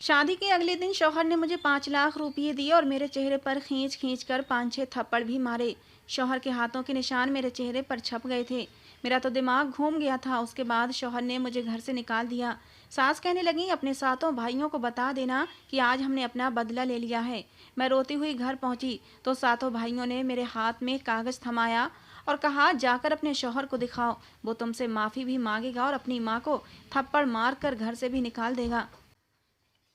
शादी के अगले दिन शौहर ने मुझे 5 लाख रुपये दिए और मेरे चेहरे पर खींच खींच कर 5-6 थप्पड़ भी मारे। शौहर के हाथों के निशान मेरे चेहरे पर छप गए थे। मेरा तो दिमाग घूम गया था। उसके बाद शौहर ने मुझे घर से निकाल दिया। सास कहने लगी, अपने सातों भाइयों को बता देना कि आज हमने अपना बदला ले लिया है। मैं रोती हुई घर पहुंची तो सातों भाइयों ने मेरे हाथ में कागज थमाया और कहा, जाकर अपने शौहर को दिखाओ, वो तुमसे माफी भी मांगेगा और अपनी माँ को थप्पड़ मार कर घर से भी निकाल देगा।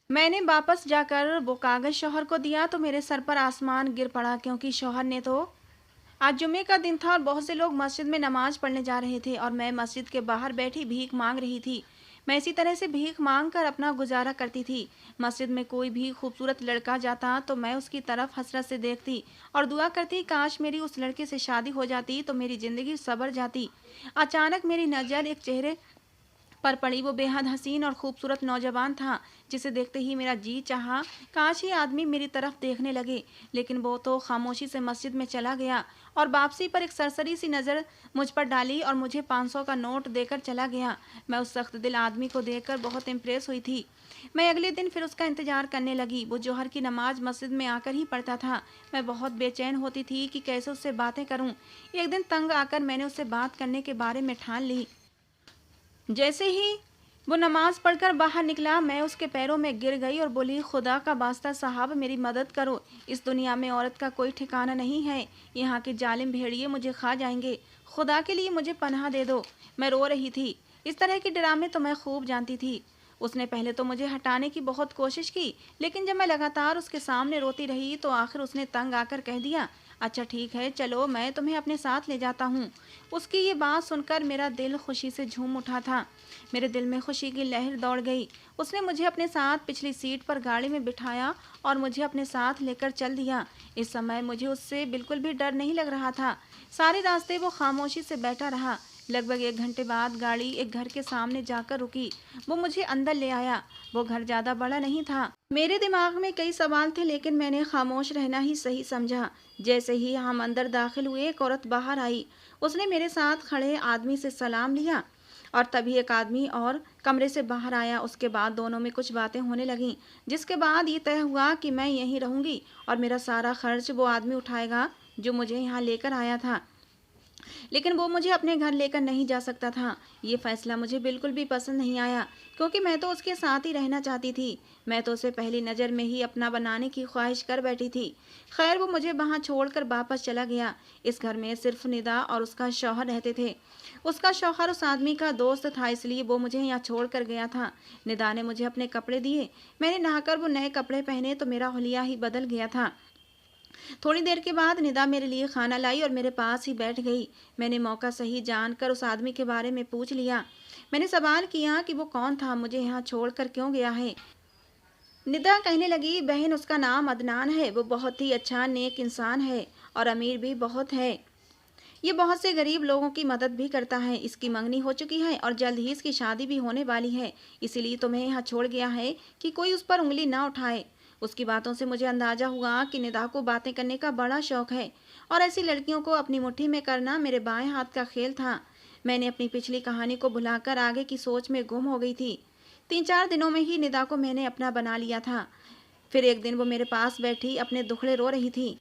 मैंने वापस जाकर वो कागज शौहर को दिया तो मेरे सर पर आसमान गिर पड़ा, क्योंकि शौहर ने तो आज जुम्मे का दिन था और बहुत से लोग मस्जिद में नमाज पढ़ने जा रहे थे और मैं मस्जिद के बाहर बैठी भीख मांग रही थी। मैं इसी तरह से भीख मांग कर अपना गुजारा करती थी। मस्जिद में कोई भी खूबसूरत लड़का जाता तो मैं उसकी तरफ हसरत से देखती और दुआ करती, काश मेरी उस लड़के से शादी हो जाती तो मेरी जिंदगी सवर जाती। अचानक मेरी नज़र एक चेहरे पर पड़ी। वो बेहद हसीन और खूबसूरत नौजवान था, जिसे देखते ही मेरा जी चाहा काश ये आदमी मेरी तरफ देखने लगे, लेकिन वो तो खामोशी से मस्जिद में चला गया और वापसी पर एक सरसरी सी नज़र मुझ पर डाली और मुझे 500 का नोट देकर चला गया। मैं उस सख्त दिल आदमी को देखकर बहुत इम्प्रेस हुई थी। मैं अगले दिन फिर उसका इंतजार करने लगी। वो जोहर की नमाज मस्जिद में आकर ही पढ़ता था। मैं बहुत बेचैन होती थी कि कैसे उससे बातें करूं। एक दिन तंग आकर मैंने उससे बात करने के बारे में ठान ली। जैसे ही वो नमाज पढ़कर बाहर निकला, मैं उसके पैरों में गिर गई और बोली, खुदा का वास्ता साहब, मेरी मदद करो। इस दुनिया में औरत का कोई ठिकाना नहीं है। यहाँ के जालिम भेड़िए मुझे खा जाएंगे। खुदा के लिए मुझे पनाह दे दो। मैं रो रही थी। इस तरह के ड्रामे तो मैं खूब जानती थी। उसने पहले तो मुझे हटाने की बहुत कोशिश की, लेकिन जब मैं लगातार उसके सामने रोती रही तो आखिर उसने तंग आकर कह दिया, अच्छा ठीक है, चलो मैं तुम्हें अपने साथ ले जाता हूँ। उसकी ये बात सुनकर मेरा दिल खुशी से झूम उठा था। मेरे दिल में खुशी की लहर दौड़ गई। उसने मुझे अपने साथ पिछली सीट पर गाड़ी में बिठाया और मुझे अपने साथ लेकर चल दिया। इस समय मुझे उससे बिल्कुल भी डर नहीं लग रहा था। सारे रास्ते वो खामोशी से बैठा रहा। लगभग 1 घंटे बाद गाड़ी एक घर के सामने जाकर रुकी। वो मुझे अंदर ले आया। वो घर ज्यादा बड़ा नहीं था। मेरे दिमाग में कई सवाल थे, लेकिन मैंने खामोश रहना ही सही समझा। जैसे ही हम अंदर दाखिल हुए, एक औरत बाहर आई। उसने मेरे साथ खड़े आदमी से सलाम लिया और तभी एक आदमी और कमरे से बाहर आया। उसके बाद दोनों में कुछ बातें होने लगीं, जिसके बाद ये तय हुआ कि मैं यहीं रहूंगी और मेरा सारा खर्च वो आदमी उठाएगा जो मुझे यहाँ लेकर आया था। लेकिन वो मुझे अपने घर लेकर नहीं जा सकता था। ये फैसला मुझे बिल्कुल भी पसंद नहीं आया, क्योंकि मैं तो उसके साथ ही रहना चाहती थी। मैं तो उसे पहली नज़र में ही अपना बनाने की ख्वाहिश कर बैठी थी। खैर, वो मुझे वहाँ छोड़कर वापस चला गया। इस घर में सिर्फ निदा और उसका शौहर रहते थे। उसका शौहर उस आदमी का दोस्त था, इसलिए वो मुझे यहाँ छोड़ कर गया था। निदा ने मुझे अपने कपड़े दिए। मैंने नहाकर वो नए कपड़े पहने तो मेरा हुलिया ही बदल गया था। थोड़ी देर के बाद निदा मेरे लिए खाना लाई और मेरे पास ही बैठ गई। मैंने मौका सही जानकर उस आदमी के बारे में पूछ लिया। मैंने सवाल किया कि वो कौन था, मुझे यहाँ छोड़कर क्यों गया है। निदा कहने लगी, बहन, उसका नाम अदनान है। वो बहुत ही अच्छा नेक इंसान है और अमीर भी बहुत है। ये बहुत से गरीब लोगों की मदद भी करता है। इसकी मंगनी हो चुकी है और जल्द ही इसकी शादी भी होने वाली है। इसीलिए तुम्हें यहाँ छोड़ गया है कि कोई उस पर उंगली ना उठाए। उसकी बातों से मुझे अंदाजा हुआ कि निदा को बातें करने का बड़ा शौक है और ऐसी लड़कियों को अपनी मुट्ठी में करना मेरे बाएं हाथ का खेल था। मैंने अपनी पिछली कहानी को भुलाकर आगे की सोच में गुम हो गई थी। 3-4 दिनों में ही निदा को मैंने अपना बना लिया था। फिर एक दिन वो मेरे पास बैठी अपने दुखड़े रो रही थी।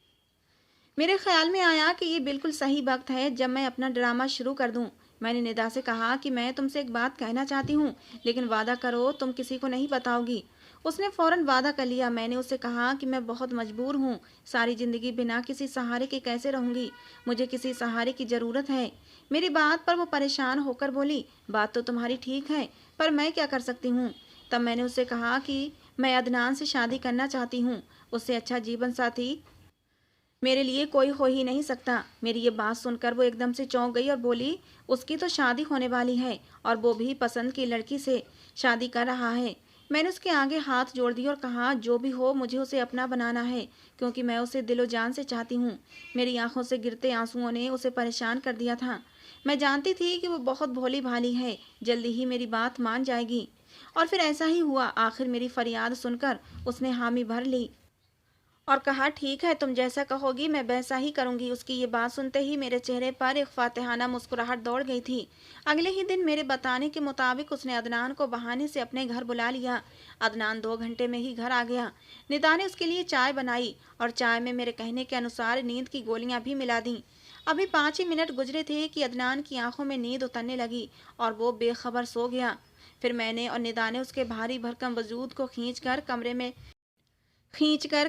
मेरे ख्याल में आया कि ये बिल्कुल सही वक्त है जब मैं अपना ड्रामा शुरू कर दूं। मैंने निदा से कहा कि मैं तुमसे एक बात कहना चाहती हूँ, लेकिन वादा करो तुम किसी को नहीं बताओगी। उसने फौरन वादा कर लिया। मैंने उससे कहा कि मैं बहुत मजबूर हूँ। सारी जिंदगी बिना किसी सहारे के कैसे रहूंगी। मुझे किसी सहारे की ज़रूरत है। मेरी बात पर वो परेशान होकर बोली, बात तो तुम्हारी ठीक है, पर मैं क्या कर सकती हूँ। तब मैंने उससे कहा कि मैं अदनान से शादी करना चाहती हूँ। उससे अच्छा जीवन साथी मेरे लिए कोई हो ही नहीं सकता। मेरी ये बात सुनकर वो एकदम से चौंक गई और बोली, उसकी तो शादी होने वाली है और वो भी पसंद की लड़की से शादी कर रहा है। मैंने उसके आगे हाथ जोड़ दिए और कहा, जो भी हो मुझे उसे अपना बनाना है, क्योंकि मैं उसे दिलो जान से चाहती हूँ। मेरी आंखों से गिरते आंसुओं ने उसे परेशान कर दिया था। मैं जानती थी कि वो बहुत भोली भाली है, जल्दी ही मेरी बात मान जाएगी। और फिर ऐसा ही हुआ। आखिर मेरी फरियाद सुनकर उसने हामी भर ली और कहा, ठीक है, तुम जैसा कहोगी मैं वैसा ही करूंगी। उसकी ये बात सुनते ही मेरे चेहरे पर एक फातिहाना मुस्कुराहट दौड़ गई थी। अगले ही दिन मेरे बताने के मुताबिक उसने अदनान को बहाने से अपने घर बुला लिया। अदनान 2 घंटे में ही घर आ गया। निदा ने उसके लिए चाय बनाई और चाय में मेरे कहने के अनुसार नींद की गोलियां भी मिला दी। अभी 5 ही मिनट गुजरे थे कि अदनान की आंखों में नींद उतरने लगी और वो बेखबर सो गया। फिर मैंने और निदा ने उसके भारी भरकम वजूद को खींचकर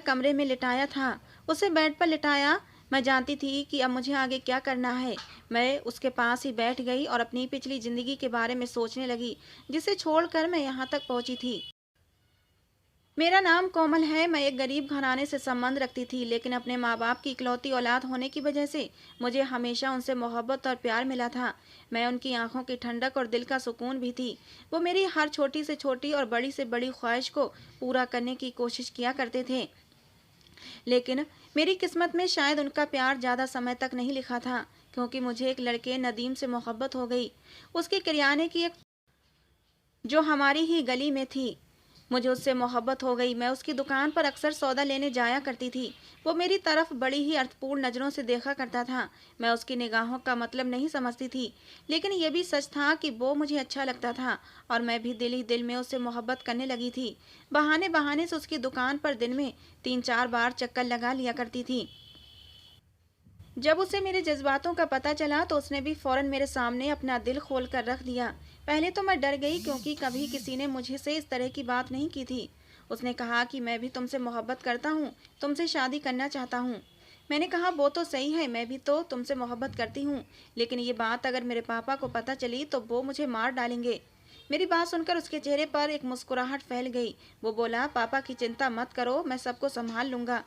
कमरे में लिटाया था। उसे बेड पर लिटाया। मैं जानती थी कि अब मुझे आगे क्या करना है। मैं उसके पास ही बैठ गई और अपनी पिछली जिंदगी के बारे में सोचने लगी, जिसे छोड़कर मैं यहाँ तक पहुंची थी। मेरा नाम कोमल है। मैं एक गरीब घराने से संबंध रखती थी, लेकिन अपने माँ बाप की इकलौती औलाद होने की वजह से मुझे हमेशा उनसे मोहब्बत और प्यार मिला था। मैं उनकी आंखों की ठंडक और दिल का सुकून भी थी। वो मेरी हर छोटी से छोटी और बड़ी से बड़ी ख्वाहिश को पूरा करने की कोशिश किया करते थे। लेकिन मेरी किस्मत में शायद उनका प्यार ज़्यादा समय तक नहीं लिखा था, क्योंकि मुझे एक लड़के नदीम से मोहब्बत हो गई। उसके किराने की एक जो हमारी ही गली में थी। मुझे उससे मोहब्बत हो गई। मैं उसकी दुकान पर अक्सर सौदा लेने जाया करती थी। वो मेरी तरफ बड़ी ही अर्थपूर्ण नज़रों से देखा करता था। मैं उसकी निगाहों का मतलब नहीं समझती थी, लेकिन यह भी सच था कि वो मुझे अच्छा लगता था और मैं भी दिल ही दिल में उससे मोहब्बत करने लगी थी। बहाने बहाने से उसकी दुकान पर दिन में 3-4 बार चक्कर लगा लिया करती थी। जब उसे मेरे जज्बातों का पता चला तो उसने भी फौरन मेरे सामने अपना दिल खोल कर रख दिया। पहले तो मैं डर गई, क्योंकि कभी किसी ने मुझे से इस तरह की बात नहीं की थी। उसने कहा कि मैं भी तुमसे मोहब्बत करता हूँ, तुमसे शादी करना चाहता हूँ। मैंने कहा, वो तो सही है, मैं भी तो तुमसे मोहब्बत करती हूँ, लेकिन ये बात अगर मेरे पापा को पता चली तो वो मुझे मार डालेंगे। मेरी बात सुनकर उसके चेहरे पर एक मुस्कुराहट फैल गई। वो बोला, पापा की चिंता मत करो, मैं सबको संभाल लूंगा।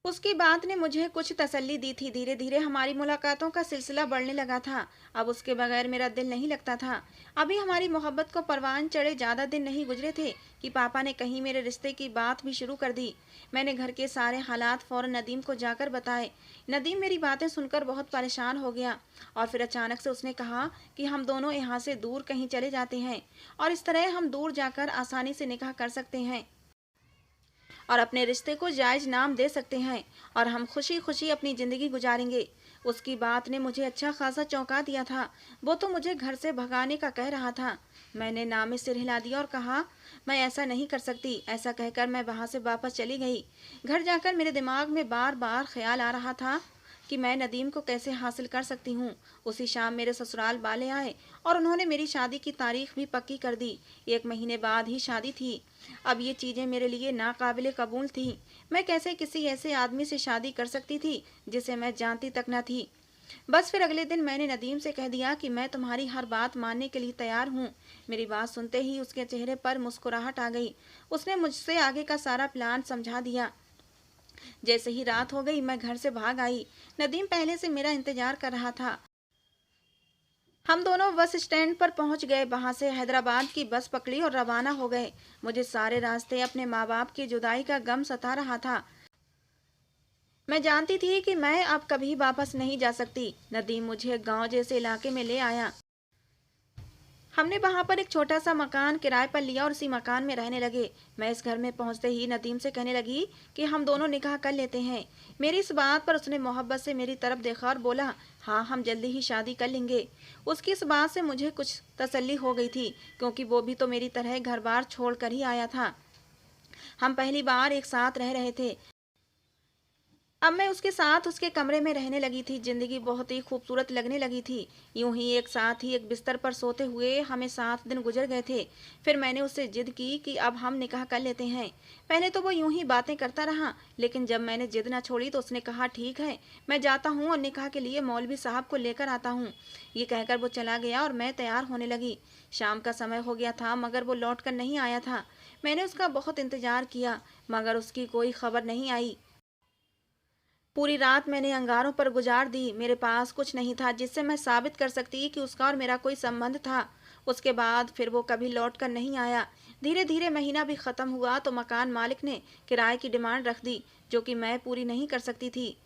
उसकी बात ने मुझे कुछ तसल्ली दी थी। धीरे धीरे हमारी मुलाकातों का सिलसिला बढ़ने लगा था। अब उसके बगैर मेरा दिल नहीं लगता था। अभी हमारी मोहब्बत को परवान चढ़े ज़्यादा दिन नहीं गुजरे थे कि पापा ने कहीं मेरे रिश्ते की बात भी शुरू कर दी। मैंने घर के सारे हालात फौरन नदीम को जाकर बताए। नदीम मेरी बातें सुनकर बहुत परेशान हो गया और फिर अचानक से उसने कहा कि हम दोनों यहाँ से दूर कहीं चले जाते हैं और इस तरह हम दूर जाकर आसानी से निकाह कर सकते हैं और अपने रिश्ते को जायज नाम दे सकते हैं और हम खुशी खुशी अपनी ज़िंदगी गुजारेंगे। उसकी बात ने मुझे अच्छा खासा चौंका दिया था। वो तो मुझे घर से भगाने का कह रहा था। मैंने नामे सिर हिला दिया और कहा, मैं ऐसा नहीं कर सकती। ऐसा कहकर मैं वहाँ से वापस चली गई। घर जाकर मेरे दिमाग में बार बार ख्याल आ रहा था कि मैं नदीम को कैसे हासिल कर सकती हूँ। उसी शाम मेरे ससुराल वाले आए और उन्होंने मेरी शादी की तारीख भी पक्की कर दी। 1 महीने बाद ही शादी थी। अब ये चीज़ें मेरे लिए नाकाबिले कबूल थी। मैं कैसे किसी ऐसे आदमी से शादी कर सकती थी जिसे मैं जानती तक न थी। बस फिर अगले दिन मैंने नदीम से कह दिया कि मैं तुम्हारी हर बात मानने के लिए तैयार हूँ। मेरी बात सुनते ही उसके चेहरे पर मुस्कुराहट आ गई। उसने मुझसे आगे का सारा प्लान समझा दिया। जैसे ही रात हो गई मैं घर से भाग आई। नदीम पहले से मेरा इंतजार कर रहा था। हम दोनों बस स्टैंड पर पहुंच गए। वहां से हैदराबाद की बस पकड़ी और रवाना हो गए। मुझे सारे रास्ते अपने माँ बाप की जुदाई का गम सता रहा था। मैं जानती थी कि मैं अब कभी वापस नहीं जा सकती। नदीम मुझे गांव जैसे इलाके में ले आया। हमने वहां पर एक छोटा सा मकान किराए पर लिया और उसी मकान में रहने लगे। मैं इस घर में पहुंचते ही नदीम से कहने लगी कि हम दोनों निकाह कर लेते हैं। मेरी इस बात पर उसने मोहब्बत से मेरी तरफ देखा और बोला, हाँ, हम जल्दी ही शादी कर लेंगे। उसकी इस बात से मुझे कुछ तसल्ली हो गई थी, क्योंकि वो भी तो मेरी तरह घर बार छोड़ कर ही आया था। हम पहली बार एक साथ रह रहे थे। अब मैं उसके साथ उसके कमरे में रहने लगी थी। जिंदगी बहुत ही खूबसूरत लगने लगी थी। यूं ही एक साथ ही एक बिस्तर पर सोते हुए हमें 7 दिन गुजर गए थे। फिर मैंने उससे जिद की कि अब हम निकाह कर लेते हैं। पहले तो वो यूं ही बातें करता रहा, लेकिन जब मैंने जिद ना छोड़ी तो उसने कहा, ठीक है, मैं जाता हूँ और निकाह के लिए मौलवी साहब को लेकर आता हूँ। ये कहकर वो चला गया और मैं तैयार होने लगी। शाम का समय हो गया था, मगर वो लौट कर नहीं आया था। मैंने उसका बहुत इंतजार किया, मगर उसकी कोई खबर नहीं आई। पूरी रात मैंने अंगारों पर गुजार दी। मेरे पास कुछ नहीं था जिससे मैं साबित कर सकती कि उसका और मेरा कोई संबंध था। उसके बाद फिर वो कभी लौट कर नहीं आया। धीरे धीरे महीना भी खत्म हुआ तो मकान मालिक ने किराए की डिमांड रख दी, जो कि मैं पूरी नहीं कर सकती थी।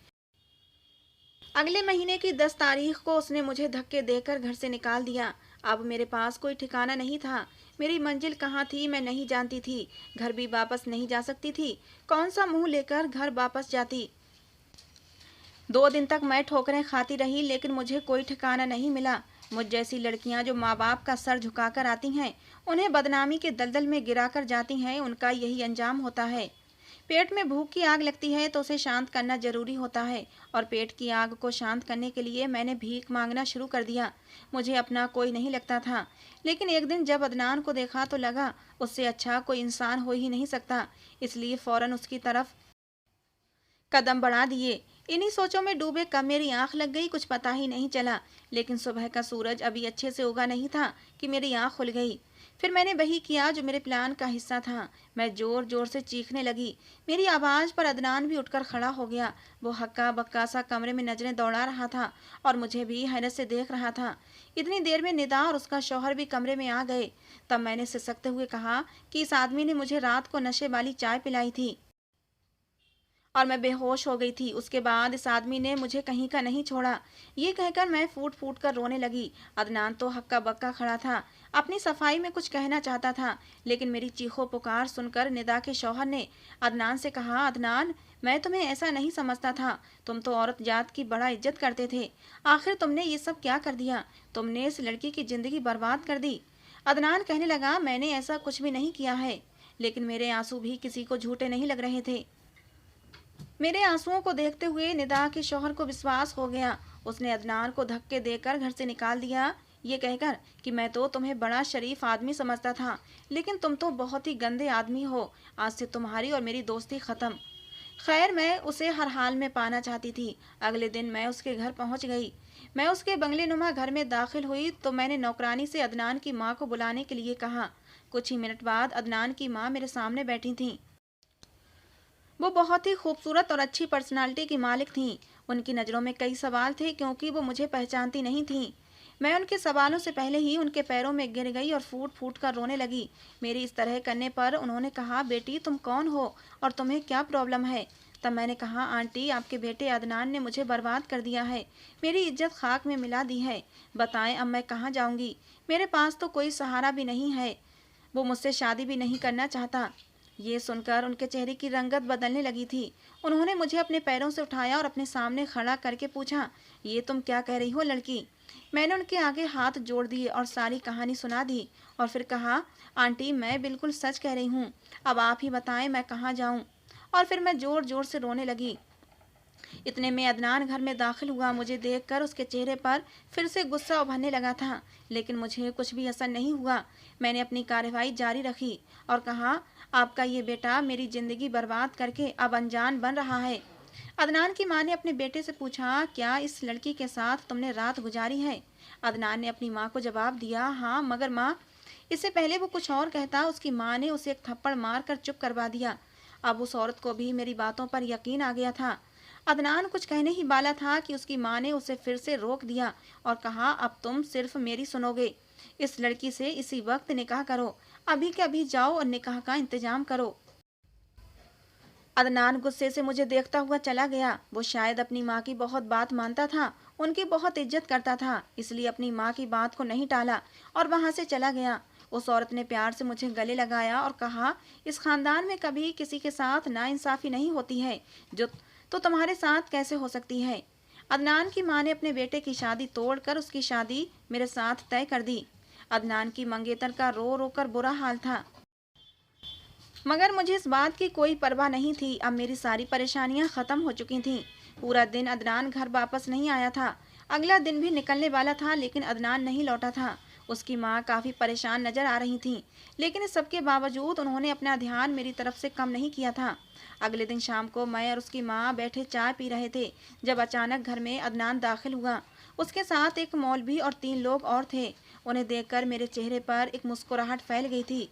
अगले महीने की 10 तारीख को उसने मुझे धक्के देकर घर से निकाल दिया। अब मेरे पास कोई ठिकाना नहीं था। मेरी मंजिल कहाँ थी मैं नहीं जानती थी। घर भी वापस नहीं जा सकती थी। कौन सा मुंह लेकर घर वापस जाती। 2 दिन तक मैं ठोकरें खाती रही, लेकिन मुझे कोई ठिकाना नहीं मिला। मुझ जैसी लड़कियां जो माँ बाप का सर झुकाकर आती हैं, उन्हें बदनामी के दलदल में गिराकर जाती हैं, उनका यही अंजाम होता है। पेट में भूख की आग लगती है तो उसे शांत करना जरूरी होता है, और पेट की आग को शांत करने के लिए मैंने भीख मांगना शुरू कर दिया। मुझे अपना कोई नहीं लगता था, लेकिन एक दिन जब अदनान को देखा तो लगा उससे अच्छा कोई इंसान हो ही नहीं सकता, इसलिए फौरन उसकी तरफ कदम बढ़ा दिए। इन्हीं सोचों में डूबे कब मेरी आंख लग गई कुछ पता ही नहीं चला, लेकिन सुबह का सूरज अभी अच्छे से उगा नहीं था कि मेरी आंख खुल गई। फिर मैंने वही किया जो मेरे प्लान का हिस्सा था। मैं जोर जोर से चीखने लगी। मेरी आवाज़ पर अदनान भी उठकर खड़ा हो गया। वो हक्का बक्का सा कमरे में नजरें दौड़ा रहा था और मुझे भी हैरत से देख रहा था। इतनी देर में निदा और उसका शौहर भी कमरे में आ गए। तब मैंने सिसकते हुए कहा कि इस आदमी ने मुझे रात को नशे वाली चाय पिलाई थी और मैं बेहोश हो गई थी। उसके बाद इस आदमी ने मुझे कहीं का नहीं छोड़ा। ये कहकर मैं फूट फूट कर रोने लगी। अदनान तो हक्का बक्का खड़ा था, अपनी सफाई में कुछ कहना चाहता था, लेकिन मेरी चीखों पुकार सुनकर निदा के शौहर ने अदनान से कहा, अदनान, मैं तुम्हें ऐसा नहीं समझता था। तुम तो औरत जात की बड़ा इज्जत करते थे। आखिर तुमने ये सब क्या कर दिया। तुमने इस लड़की की जिंदगी बर्बाद कर दी। अदनान कहने लगा, मैंने ऐसा कुछ भी नहीं किया है। लेकिन मेरे आंसू भी किसी को झूठे नहीं लग रहे थे। मेरे आंसुओं को देखते हुए निदा के शौहर को विश्वास हो गया। उसने अदनान को धक्के देकर घर से निकाल दिया, ये कहकर कि मैं तो तुम्हें बड़ा शरीफ आदमी समझता था, लेकिन तुम तो बहुत ही गंदे आदमी हो। आज से तुम्हारी और मेरी दोस्ती खत्म। खैर, मैं उसे हर हाल में पाना चाहती थी। अगले दिन मैं उसके घर पहुंच गई। मैं उसके बंगले नुमा घर में दाखिल हुई तो मैंने नौकरानी से अदनान की माँ को बुलाने के लिए कहा। कुछ ही मिनट बाद अदनान की माँ मेरे सामने बैठी थी। वो बहुत ही खूबसूरत और अच्छी पर्सनालिटी की मालिक थीं। उनकी नज़रों में कई सवाल थे क्योंकि वो मुझे पहचानती नहीं थीं। मैं उनके सवालों से पहले ही उनके पैरों में गिर गई और फूट फूट कर रोने लगी। मेरी इस तरह करने पर उन्होंने कहा, बेटी तुम कौन हो और तुम्हें क्या प्रॉब्लम है। तब मैंने कहा, आंटी, आपके बेटे अदनान ने मुझे बर्बाद कर दिया है, मेरी इज्जत खाक में मिला दी है। बताएं अब मैं कहाँ जाऊँगी। मेरे पास तो कोई सहारा भी नहीं है। वो मुझसे शादी भी नहीं करना चाहता। ये सुनकर उनके चेहरे की रंगत बदलने लगी थी। उन्होंने मुझे अपने पैरों से उठाया और अपने सामने खड़ा करके पूछा, ये तुम क्या कह रही हो लड़की। मैंने उनके आगे हाथ जोड़ दिए और सारी कहानी सुना दी और फिर कहा, आंटी, मैं बिल्कुल सच कह रही हूँ। अब आप ही बताएं मैं कहाँ जाऊँ। और फिर मैं जोर जोर से रोने लगी। इतने में अदनान घर में दाखिल हुआ। मुझे देखकर उसके चेहरे पर फिर से गुस्सा उभरने लगा था, लेकिन मुझे कुछ भी असर नहीं हुआ। मैंने अपनी कार्रवाई जारी रखी और कहा, आपका ये बेटा मेरी जिंदगी बर्बाद करके अब अनजान बन रहा है। अदनान की माँ ने अपने बेटे से पूछा, क्या इस लड़की के साथ तुमने रात गुजारी है। अदनान ने अपनी माँ को जवाब दिया, हाँ, मगर माँ। इससे पहले वो कुछ और कहता, उसकी माँ ने उसे एक थप्पड़ मारकर चुप करवा दिया। अब उस औरत को भी मेरी बातों पर यकीन आ गया था। अदनान कुछ कहने ही वाला था कि उसकी माँ ने उसे फिर से रोक दिया और कहा, अब तुम सिर्फ मेरी सुनोगे। इस लड़की से इसी वक्त निकाह करो। अभी के अभी जाओ और निकाह का इंतजाम करो। अदनान गुस्से से मुझे देखता हुआ चला गया। वो शायद अपनी माँ की बहुत बात मानता था, उनकी बहुत इज्जत करता था, इसलिए अपनी माँ की बात को नहीं टाला और वहां से चला गया। उस औरत ने प्यार से मुझे गले लगाया और कहा, इस खानदान में कभी किसी के साथ नाइंसाफी नहीं होती है, जो तो तुम्हारे साथ कैसे हो सकती है। अदनान की माँ ने अपने बेटे की शादी तोड़कर उसकी शादी मेरे साथ तय कर दी। अदनान की मंगेतर का रो रो कर बुरा हाल था, मगर मुझे इस बात की कोई परवाह नहीं थी। अब मेरी सारी परेशानियां खत्म हो चुकी थीं। पूरा दिन अदनान घर वापस नहीं आया था। अगला दिन भी निकलने वाला था, लेकिन अदनान नहीं लौटा था। उसकी माँ काफ़ी परेशान नजर आ रही थी, लेकिन इस सबके बावजूद उन्होंने अपना ध्यान मेरी तरफ से कम नहीं किया था। अगले दिन शाम को मैं और उसकी माँ बैठे चाय पी रहे थे जब अचानक घर में अदनान दाखिल हुआ। उसके साथ एक मौलवी और 3 लोग और थे। उन्हें देखकर मेरे चेहरे पर एक मुस्कुराहट फैल गई थी।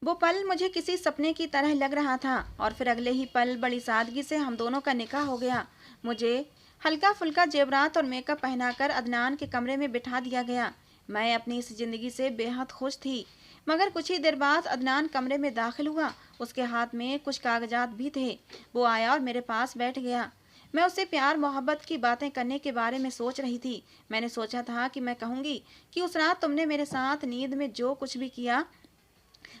वो पल मुझे किसी सपने की तरह लग रहा था और फिर अगले ही पल बड़ी सादगी से हम दोनों का निकाह हो गया। मुझे हल्का फुल्का जेवरात और मेकअप पहनाकर अदनान के कमरे में बिठा दिया गया। मैं अपनी इस जिंदगी से बेहद खुश थी। मगर कुछ ही देर बाद अदनान कमरे में दाखिल हुआ। उसके हाथ में कुछ कागजात भी थे। वो आया और मेरे पास बैठ गया। मैं उससे प्यार मोहब्बत की बातें करने के बारे में सोच रही थी। मैंने सोचा था कि मैं कहूँगी कि उस रात तुमने मेरे साथ नींद में जो कुछ भी किया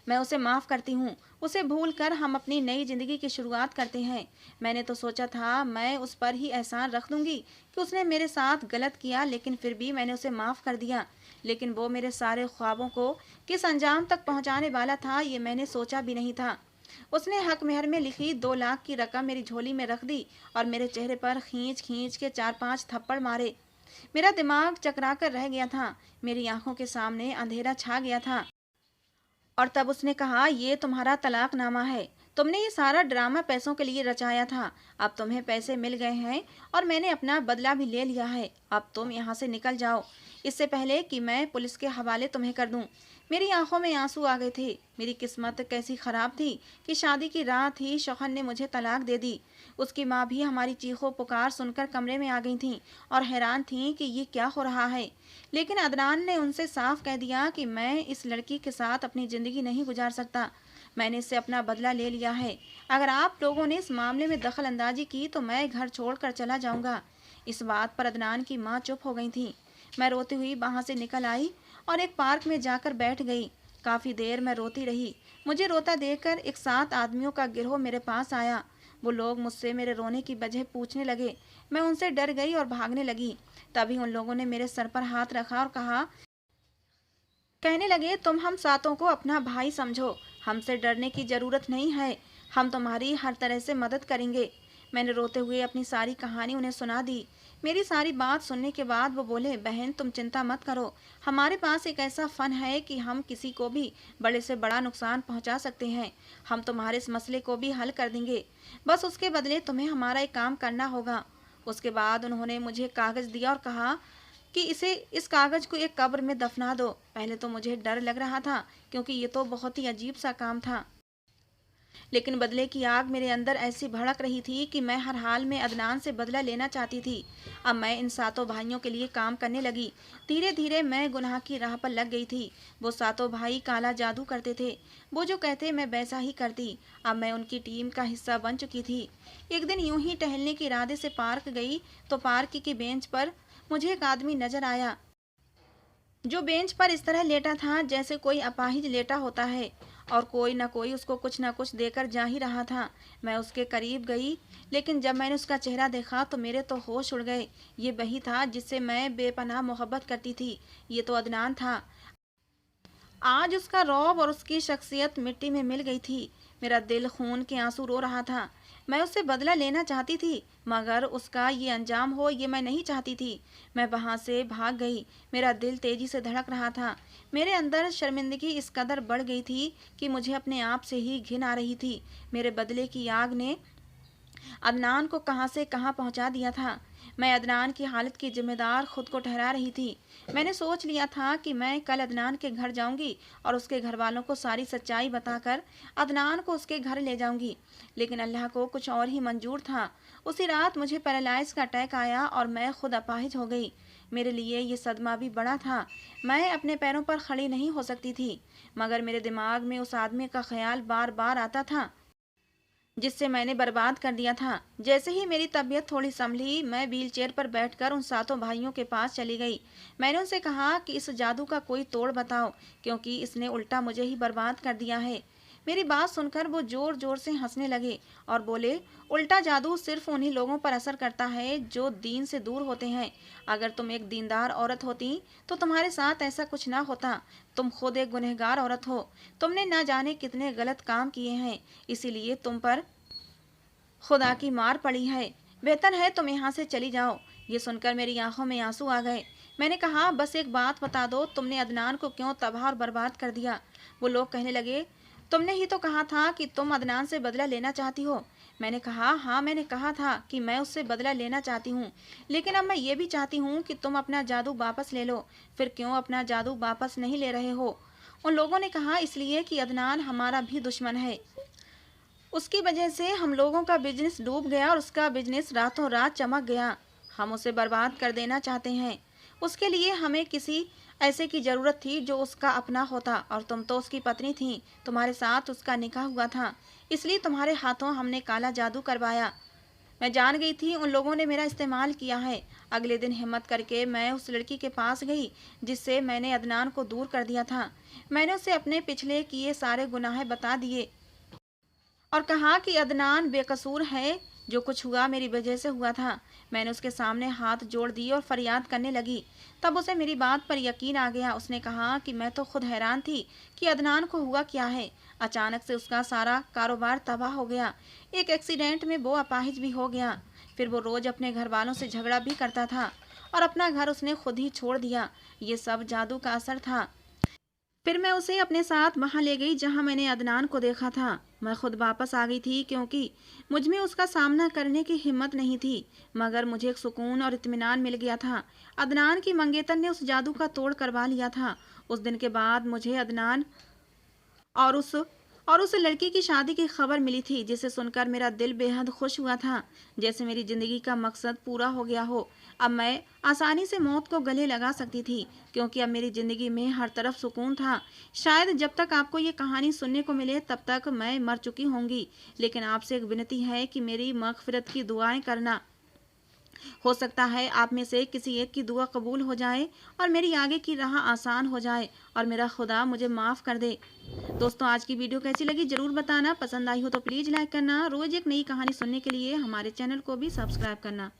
मैं उसे माफ़ करती हूँ। उसे भूल कर हम अपनी नई ज़िंदगी की शुरुआत करते हैं। मैंने तो सोचा था मैं उस पर ही एहसान रख दूँगी कि उसने मेरे साथ गलत किया, लेकिन फिर भी मैंने उसे माफ़ कर दिया। लेकिन वो मेरे सारे ख्वाबों को किस अंजाम तक पहुँचाने वाला था, ये मैंने सोचा भी नहीं था। उसने हक मेहर में लिखी 2 लाख की रकम मेरी झोली में रख दी और मेरे चेहरे पर खींच खींच के 4-5 थप्पड़ मारे। मेरा दिमाग चकरा कर रह गया था। मेरी आंखों के सामने अंधेरा छा गया था। और तब उसने कहा, ये तुम्हारा तलाकनामा है। तुमने ये सारा ड्रामा पैसों के लिए रचाया था। अब तुम्हें पैसे मिल गए हैं और मैंने अपना बदला भी ले लिया है। अब तुम यहाँ से निकल जाओ, इससे पहले कि मैं पुलिस के हवाले तुम्हें कर दूं। मेरी आंखों में आंसू आ गए थे। मेरी किस्मत कैसी खराब थी कि शादी की रात ही शौहर ने मुझे तलाक दे दी। उसकी माँ भी हमारी चीखों पुकार सुनकर कमरे में आ गई थी और हैरान थी कि ये क्या हो रहा है। लेकिन अदनान ने उनसे साफ कह दिया कि मैं इस लड़की के साथ अपनी ज़िंदगी नहीं गुजार सकता। मैंने इससे अपना बदला ले लिया है। अगर आप लोगों ने इस मामले में दखल अंदाजी की तो मैं घर छोड़कर चला जाऊंगा। इस बात पर अदनान की माँ चुप हो गई थी। मैं रोती हुई वहां से निकल आई और एक पार्क में जाकर बैठ गई। काफ़ी देर मैं रोती रही। मुझे रोता देखकर एक 7 आदमियों का गिरोह मेरे पास आया। वो लोग मुझसे मेरे रोने की वजह पूछने लगे। मैं उनसे डर गई और भागने लगी। तभी उन लोगों ने मेरे सर पर हाथ रखा और कहने लगे, तुम हम सातों को अपना भाई समझो। हमसे डरने की ज़रूरत नहीं है। हम तुम्हारी हर तरह से मदद करेंगे। मैंने रोते हुए अपनी सारी कहानी उन्हें सुना दी। मेरी सारी बात सुनने के बाद वो बोले, बहन तुम चिंता मत करो। हमारे पास एक ऐसा फ़न है कि हम किसी को भी बड़े से बड़ा नुकसान पहुंचा सकते हैं। हम तुम्हारे इस मसले को भी हल कर देंगे। बस उसके बदले तुम्हें हमारा एक काम करना होगा। उसके बाद उन्होंने मुझे कागज़ दिया और कहा कि इस कागज़ को एक कब्र में दफना दो। पहले तो मुझे डर लग रहा था, क्योंकि ये तो बहुत ही अजीब सा काम था। लेकिन बदले की आग मेरे अंदर ऐसी भड़क रही थी कि मैं हर हाल में अदनान से बदला लेना चाहती थी। अब मैं इन सातों भाइयों के लिए काम करने लगी। धीरे धीरे मैं गुनाह की राह पर लग गई थी। वो सातों भाई काला जादू करते थे। वो जो कहते मैं वैसा ही करती। अब मैं उनकी टीम का हिस्सा बन चुकी थी। एक दिन यूं ही टहलने के इरादे से पार्क गई तो पार्क की बेंच पर मुझे एक आदमी नजर आया, जो बेंच पर इस तरह लेटा था जैसे कोई अपाहिज लेटा होता है, और कोई न कोई उसको कुछ न कुछ देकर जा ही रहा था। मैं उसके करीब गई, लेकिन जब मैंने उसका चेहरा देखा तो मेरे तो होश उड़ गए। ये वही था जिससे मैं बेपनाह मोहब्बत करती थी। ये तो अदनान था। आज उसका रौब और उसकी शख्सियत मिट्टी में मिल गई थी। मेरा दिल खून के आंसू रो रहा था। मैं उससे बदला लेना चाहती थी, मगर उसका ये अंजाम हो ये मैं नहीं चाहती थी। मैं वहां से भाग गई। मेरा दिल तेजी से धड़क रहा था। मेरे अंदर शर्मिंदगी इस कदर बढ़ गई थी कि मुझे अपने आप से ही घिन आ रही थी। मेरे बदले की आग ने अदनान को कहां से कहां पहुंचा दिया था। मैं अदनान की हालत की जिम्मेदार खुद को ठहरा रही थी। मैंने सोच लिया था कि मैं कल अदनान के घर जाऊंगी और उसके घर वालों को सारी सच्चाई बताकर अदनान को उसके घर ले जाऊंगी। लेकिन अल्लाह को कुछ और ही मंजूर था। उसी रात मुझे पैरालाइज का अटैक आया और मैं खुद अपाहिज हो गई। मेरे लिए ये सदमा भी बड़ा था। मैं अपने पैरों पर खड़ी नहीं हो सकती थी, मगर मेरे दिमाग में उस आदमी का ख्याल बार बार आता था जिससे मैंने बर्बाद कर दिया था। जैसे ही मेरी तबीयत थोड़ी संभली, मैं व्हीलचेयर पर बैठकर उन सातों भाइयों के पास चली गई। मैंने उनसे कहा कि इस जादू का कोई तोड़ बताओ, क्योंकि इसने उल्टा मुझे ही बर्बाद कर दिया है। मेरी बात सुनकर वो जोर जोर से हंसने लगे और बोले, उल्टा जादू सिर्फ उन्हीं लोगों पर असर करता है जो दीन से दूर होते हैं। अगर तुम एक दीनदार औरत होती तो तुम्हारे साथ ऐसा कुछ ना होता। तुम खुद एक गुनहगार औरत हो। तुमने ना जाने कितने गलत काम किए हैं, इसीलिए तुम पर खुदा की मार पड़ी है। बेहतर है तुम यहाँ से चली जाओ। ये सुनकर मेरी आंखों में आंसू आ गए। मैंने कहा, बस एक बात बता दो, तुमने अदनान को क्यों तबाह और बर्बाद कर दिया? वो लोग कहने लगे, तुमने ही तो कहा था कि तुम अदनान से बदला लेना चाहती हो। मैंने कहा, हाँ मैंने कहा था कि मैं उससे बदला लेना चाहती हूँ, लेकिन अब मैं ये भी चाहती हूँ कि तुम अपना जादू वापस ले लो। फिर क्यों अपना जादू वापस नहीं ले रहे हो? उन लोगों ने कहा, इसलिए कि अदनान हमारा भी दुश्मन है। उसकी वजह से हम लोगों का बिजनेस डूब गया और उसका बिजनेस रातों रात चमक गया। हम उसे बर्बाद कर देना चाहते हैं। उसके लिए हमें किसी ऐसे की जरूरत थी जो उसका अपना होता, और तुम तो उसकी पत्नी थी। तुम्हारे साथ उसका निकाह हुआ था, इसलिए तुम्हारे हाथों हमने काला जादू करवाया। मैं जान गई थी उन लोगों ने मेरा इस्तेमाल किया है। अगले दिन हिम्मत करके मैं उस लड़की के पास गई जिससे मैंने अदनान को दूर कर दिया था। मैंने उसे अपने पिछले किए सारे गुनाह बता दिए और कहा कि अदनान बेकसूर है, जो कुछ हुआ मेरी वजह से हुआ था। मैंने उसके सामने हाथ जोड़ दिए और फरियाद करने लगी। तब उसे मेरी बात पर यकीन आ गया। उसने कहा कि मैं तो खुद हैरान थी कि अदनान को हुआ क्या है। अचानक से उसका सारा कारोबार तबाह हो गया। एक एक्सीडेंट में वो अपाहिज भी हो गया। फिर वो रोज अपने घर वालों से झगड़ा भी करता था और अपना घर उसने खुद ही छोड़ दिया। ये सब जादू का असर था। फिर मैं उसे अपने साथ वहां ले गई जहां मैंने अदनान को देखा था। मैं खुद वापस आ गई थी क्योंकि मुझ में उसका सामना करने की हिम्मत नहीं थी, मगर मुझे एक सुकून और इत्मीनान मिल गया था। अदनान की मंगेतर ने उस जादू का तोड़ करवा लिया था। उस दिन के बाद मुझे अदनान और उस लड़की की शादी की खबर मिली थी, जिसे सुनकर मेरा दिल बेहद खुश हुआ था, जैसे मेरी जिंदगी का मकसद पूरा हो गया हो। अब मैं आसानी से मौत को गले लगा सकती थी क्योंकि अब मेरी जिंदगी में हर तरफ सुकून था। शायद जब तक आपको ये कहानी सुनने को मिले तब तक मैं मर चुकी होंगी, लेकिन आपसे एक विनती है कि मेरी मगफिरत की दुआएं करना। हो सकता है आप में से किसी एक की दुआ कबूल हो जाए और मेरी आगे की राह आसान हो जाए और मेरा खुदा मुझे माफ़ कर दे। दोस्तों, आज की वीडियो कैसी लगी ज़रूर बताना। पसंद आई हो तो प्लीज़ लाइक करना। रोज़ एक नई कहानी सुनने के लिए हमारे चैनल को भी सब्सक्राइब करना।